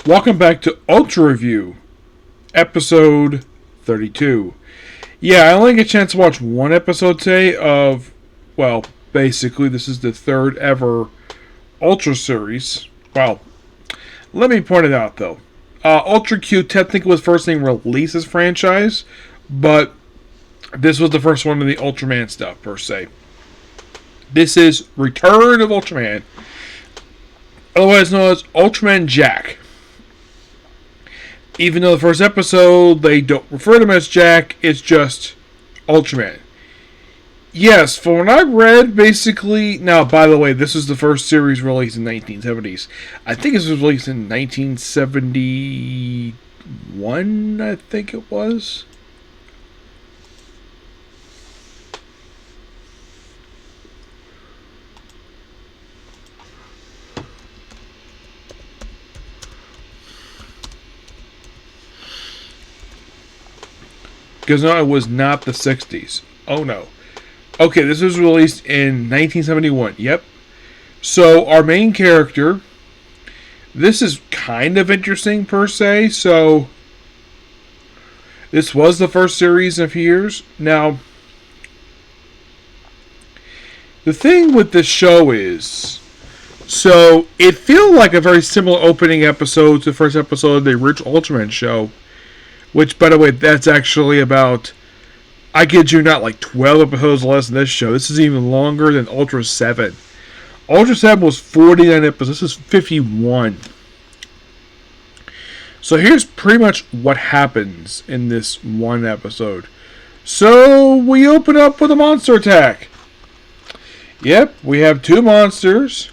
Welcome back to Ultra Review, episode 32. Yeah, I only get a chance to watch one episode today of, well, basically, this is the third ever Ultra series. Well, let me point it out, though. Ultra Q technically was first thing released as franchise, but this was the first one of the Ultraman stuff, per se. This is Return of Ultraman, otherwise known as Ultraman Jack. Even though the first episode, they don't refer to him as Jack, it's just Ultraman. Yes, from what I read, basically... Now, by the way, this is the first series released in the 1970s. I think this was released in 1971, I think it was. Because no, it was not the 60s. Oh no. Okay, this was released in 1971. Yep. So, our main character... This is kind of interesting, per se. So, this was the first series in a few years. Now, the thing with this show is... So, it feels like a very similar opening episode to the first episode of the original Ultraman show. Which, by the way, that's actually about, I kid you not, like 12 episodes less than this show. This is even longer than Ultra 7. Ultra 7 was 49 episodes. This is 51. So here's pretty much what happens in this one episode. So we open up with a monster attack. Yep, we have two monsters.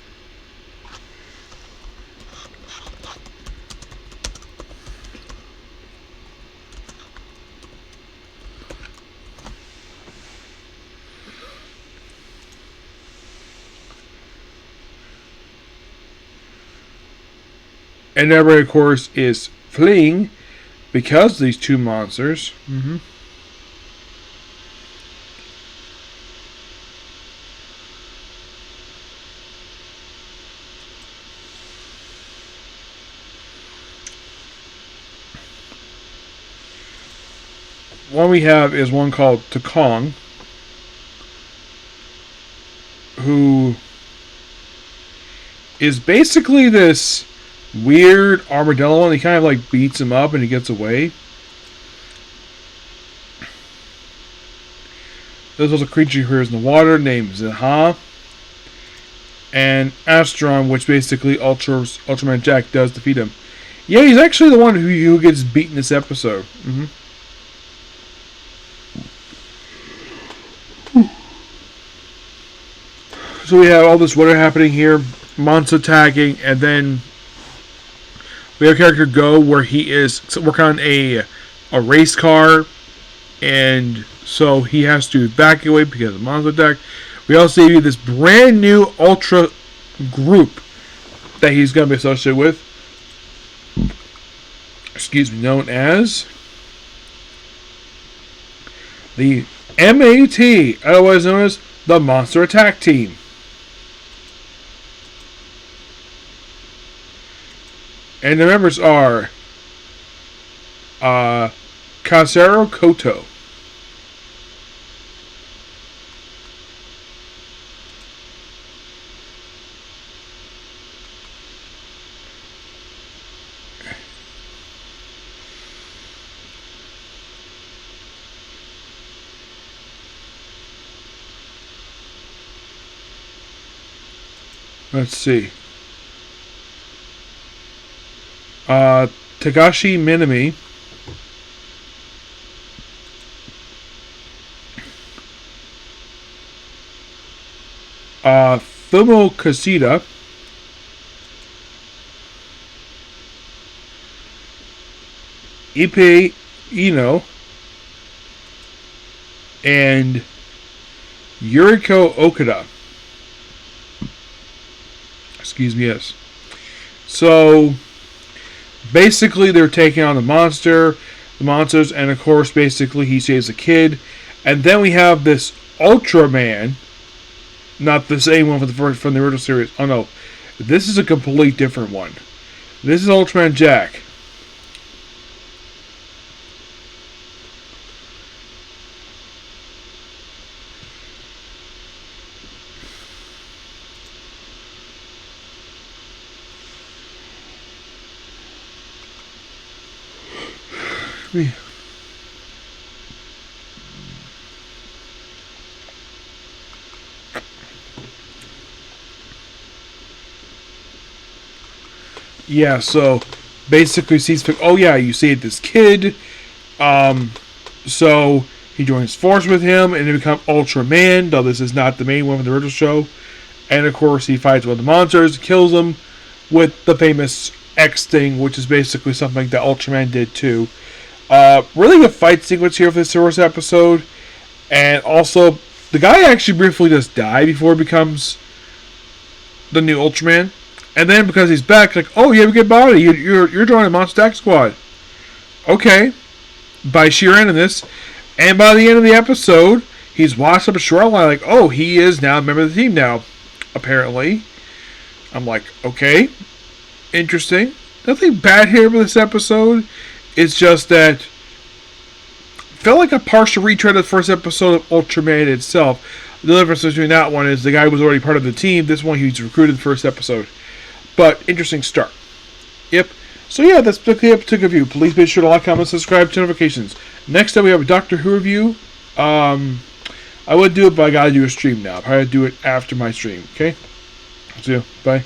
And everybody, of course, is fleeing because of these two monsters. One we have is one called Takong, who is basically this weird armadillo, and he kind of like beats him up and he gets away. There's also a creature here in the water named Zaha. And Astron, which basically Ultraman Jack does defeat him. Yeah, he's actually the one who gets beaten this episode. So we have all this weather happening here, monster tagging, and then we have a character Go where he is working on a race car, and so he has to evacuate because of monster attack. We also see this brand new Ultra group that he's going to be associated with. Known as the MAT, otherwise known as the Monster Attack Team. And the members are Kazero Koto, let's see, Tagashi Minami, Fumo Kashida, Ippei Ino, and Yuriko Okada. Yes. So, basically, they're taking on the monsters, and of course, basically, he saves a kid. And then we have this Ultraman, not the same one from the original series. Oh no, this is a complete different one. This is Ultraman Jack. Yeah, so basically sees, oh yeah, you see this kid, so he joins force with him and they become Ultraman, though this is not the main one from the original show. And of course he fights one of the monsters, kills them with the famous X thing, which is basically something that Ultraman did too. Really good fight sequence here for this first episode. And also, the guy actually briefly just died before he becomes the new Ultraman. And then because he's back, like, oh, you have a good body. You're joining the Monster Attack Squad. Okay. By sheer end of this. And by the end of the episode, he's washed up a shoreline, like, oh, he is now a member of the team now. Apparently. I'm like, okay. Interesting. Nothing bad here with this episode. It's just that felt like a partial retread of the first episode of Ultraman itself. The difference between that one is the guy was already part of the team. This one, he's recruited the first episode. But interesting start. Yep. So yeah, that's the episode review. Please be sure to like, comment, subscribe, to notifications. Next up, we have a Doctor Who review. I would do it, but I gotta do a stream now. I'll probably do it after my stream. Okay. See you. Bye.